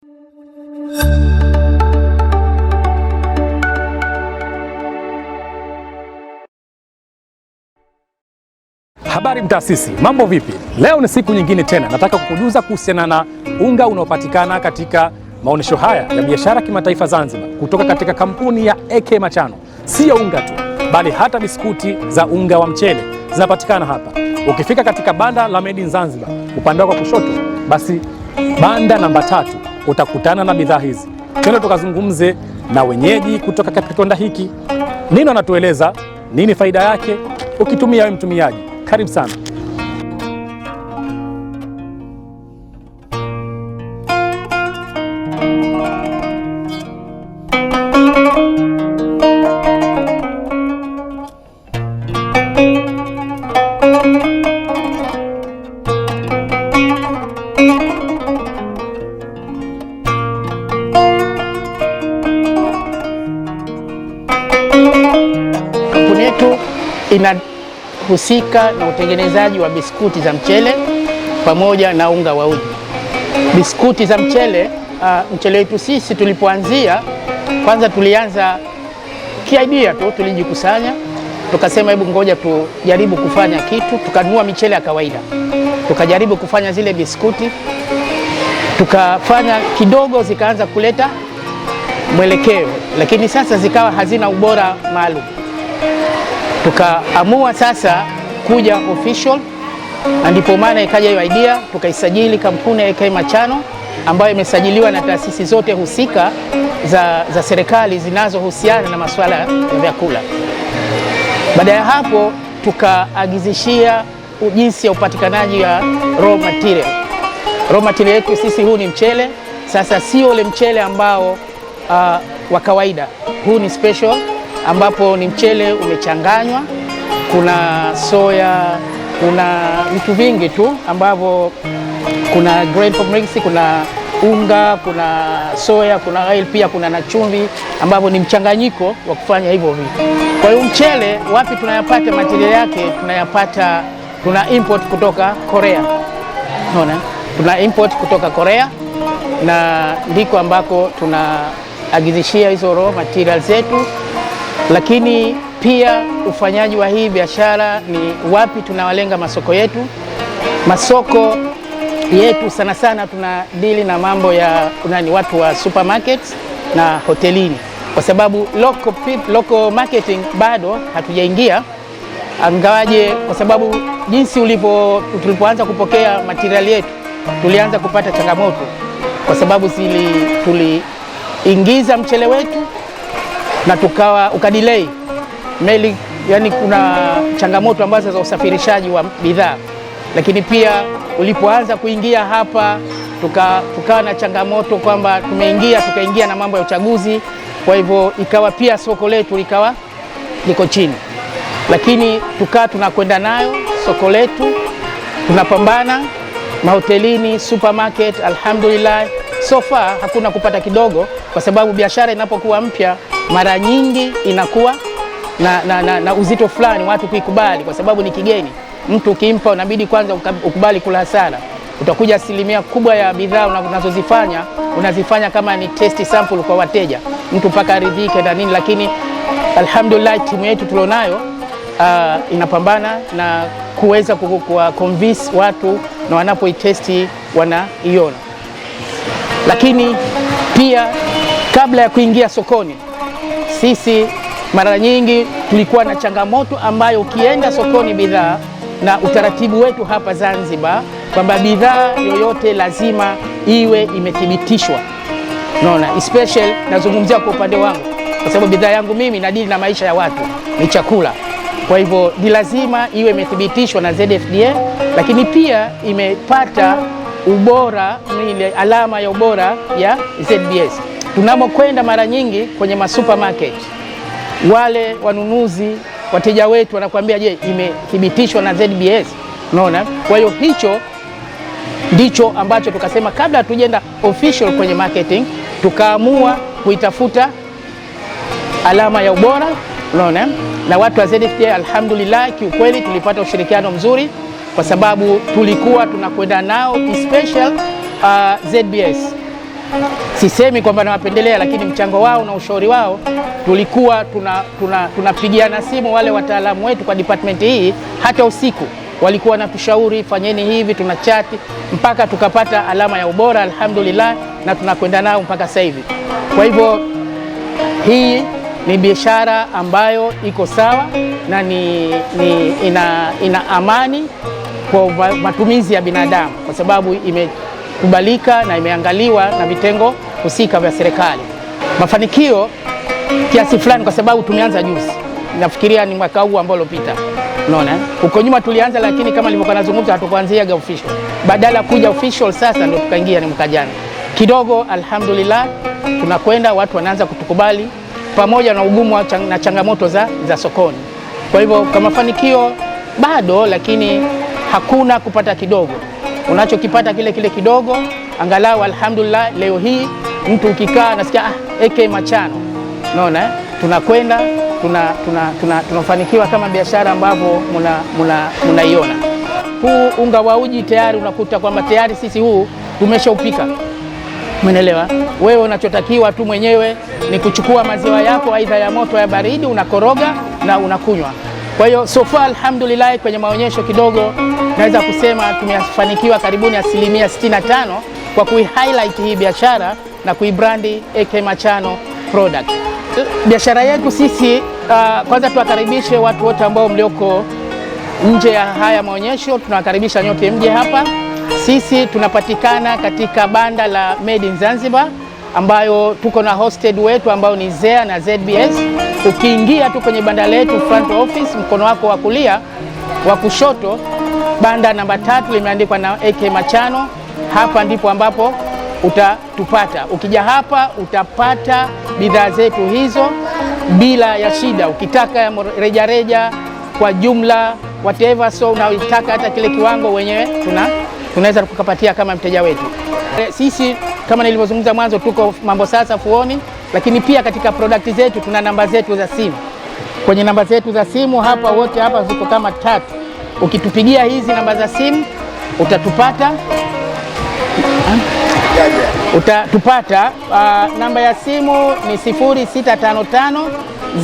Habari mtaasisi, mambo vipi? Leo ni siku nyingine tena, nataka kukujuza kuhusiana na unga unaopatikana katika maonyesho haya ya biashara kimataifa Zanzibar kutoka katika kampuni ya AK Machano. Sio unga tu, bali hata biskuti za unga wa mchele zinapatikana hapa. Ukifika katika banda la Made in Zanzibar upande wako kushoto, basi banda namba 3 utakutana na bidhaa hizi. Twende tukazungumze na wenyeji kutoka katika kiwanda hiki, nini wanatueleza, nini faida yake ukitumia wewe mtumiaji. Karibu sana. Kampuni yetu inahusika na utengenezaji wa biskuti za mchele pamoja na unga wa uji. Biskuti za mchele, mchele wetu sisi tulipoanzia, kwanza tulianza kiidea tu, tulijikusanya tukasema hebu ngoja tujaribu kufanya kitu, tukanunua michele ya kawaida, tukajaribu kufanya zile biskuti, tukafanya kidogo, zikaanza kuleta mwelekeo, lakini sasa zikawa hazina ubora maalum. Tukaamua sasa kuja official, na ndipo maana ikaja hiyo idea, tukaisajili kampuni ya AK Machano ambayo imesajiliwa na taasisi zote husika za serikali zinazohusiana na masuala ya vyakula. Baada ya hapo tukaagizishia jinsi ya upatikanaji ya raw material. Raw material yetu sisi huu ni mchele. Sasa sio ule mchele ambao wa kawaida, huu ni special ambapo ni mchele umechanganywa, kuna soya, kuna vitu vingi tu ambavyo kuna grain for mix, kuna unga, kuna soya, kuna oil, pia kuna na chumvi, ambavyo ni mchanganyiko wa kufanya hivyo vitu. Kwa hiyo mchele wapi tunayapata material yake? Tuna import kutoka Korea. Unaona? Tuna import kutoka Korea, na ndiko ambako tunaagizishia hizo raw materials zetu. Lakini pia ufanyaji wa hii biashara ni wapi tunawalenga masoko yetu. Masoko yetu sana sana tunadili na mambo ya watu wa supermarkets na hotelini, kwa sababu local marketing bado hatujaingia, angawaje kwa sababu jinsi tulipoanza kupokea material yetu tulianza kupata changamoto, kwa sababu tuliingiza mchele wetu na ukadelay meli, yani kuna changamoto ambazo za usafirishaji wa bidhaa. Lakini pia ulipoanza kuingia hapa tukawa na changamoto kwamba tukaingia na mambo ya uchaguzi, kwa hivyo ikawa pia soko letu liko chini. Lakini tunakwenda nayo soko letu, tunapambana mahotelini, supermarket, alhamdulillah so far hakuna kupata kidogo, kwa sababu biashara inapokuwa mpya mara nyingi inakuwa na uzito fulani watu kuikubali, kwa sababu ni kigeni. Mtu ukimpa unabidi kwanza ukubali kula hasara. Utakuja asilimia kubwa ya bidhaa unazifanya kama ni test sample kwa wateja, mtu mpaka aridhike na nini. Lakini alhamdulillah timu yetu tulionayo inapambana na kuweza convince watu, na wanapoitesti wanaiona. Lakini pia kabla ya kuingia sokoni, sisi mara nyingi tulikuwa na changamoto ambayo ukienda sokoni bidhaa, na utaratibu wetu hapa Zanzibar kwamba bidhaa yoyote lazima iwe imethibitishwa. Unaona, especially nazungumzia kwa upande wangu, kwa sababu bidhaa yangu mimi nadili na maisha ya watu, ni chakula. Kwa hivyo ni lazima iwe imethibitishwa na ZFDA, lakini pia imepata ubora, ile alama ya ubora ya ZBS. Tunapokwenda mara nyingi kwenye masupermarket, wale wanunuzi, wateja wetu wanakuambia, je, imethibitishwa na ZBS? Unaona? Kwa hiyo hicho ndicho ambacho tukasema kabla hatujenda official kwenye marketing, tukaamua kuitafuta alama ya ubora. Unaona? Na watu wa ZFDA alhamdulillah, kiukweli tulipata ushirikiano mzuri, kwa sababu tulikuwa tunakwenda nao special ZBS. sisemi kwamba nawapendelea, lakini mchango wao na ushauri wao tulikuwa tunapigiana simu wale wataalamu wetu kwa department hii, hata usiku walikuwa wanatushauri fanyeni hivi, tunachati mpaka tukapata alama ya ubora alhamdulillah, na tunakwenda nao mpaka sasa hivi. Kwa hivyo hii ni biashara ambayo iko sawa na ina amani kwa matumizi ya binadamu, kwa sababu imekubalika na imeangaliwa na vitengo husika vya serikali. Mafanikio kiasi fulani, kwa sababu tumeanza juzi, nafikiria ni mwaka huu ambao uliopita. Unaona, huko nyuma tulianza, lakini kama nilivyokuwa nazungumza hatukuanzia official. Badala kuja official sasa ndio tukaingia ni mwaka jana. Kidogo alhamdulillah tunakwenda, watu wanaanza kutukubali pamoja na ugumu na changamoto za sokoni. Kwa hivyo kama mafanikio bado, lakini hakuna kupata kidogo. Unachokipata kile kidogo, angalau alhamdulillah leo hii mtu ukikaa nasikia AK Machano. Unaona, tunakwenda tunafanikiwa kama biashara ambavyo mnaiona. Huu unga wa uji tayari unakuta kwamba tayari sisi huu tumeshaupika. Umeelewa? Wewe unachotakiwa tu mwenyewe ni kuchukua maziwa yako aidha ya moto ya baridi, unakoroga na unakunywa. Kwa hiyo so far alhamdulillah kwenye maonyesho kidogo naweza kusema tumefanikiwa karibuni 65% kwa highlight hii biashara na kuibrandi AK Machano product. Biashara yetu sisi kwanza tuwakaribishe watu wote ambao mlioko nje ya haya maonyesho, tunawakaribisha nyote mje hapa. Sisi tunapatikana katika banda la Made in Zanzibar, ambayo tuko na hosted wetu ambao ni ZEA na ZBS. Ukiingia tu kwenye banda letu front office, mkono wako wa kulia wa kushoto, banda namba 3 limeandikwa na AK Machano. Hapa ndipo ambapo utatupata. Ukija hapa utapata bidhaa zetu hizo bila ya shida. Ukitaka reja kwa jumla whatever, so unaitaka hata kile kiwango wenyewe tunaweza kukupatia kama mteja wetu. Sisi kama nilivyozungumza mwanzo tuko Mambo Sasa Fuoni, lakini pia katika product zetu tuna namba zetu za simu. Kwenye namba zetu za simu hapa wote hapa ziko kama 3. Ukitupigia hizi namba za simu utatupata. Namba ya simu ni 0655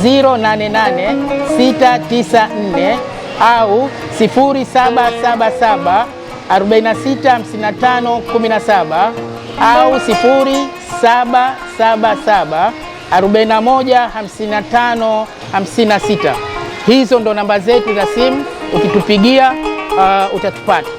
088 694 au 0777 465517 au 0777 415556. Hizo ndo namba zetu za simu, ukitupigia utatupata.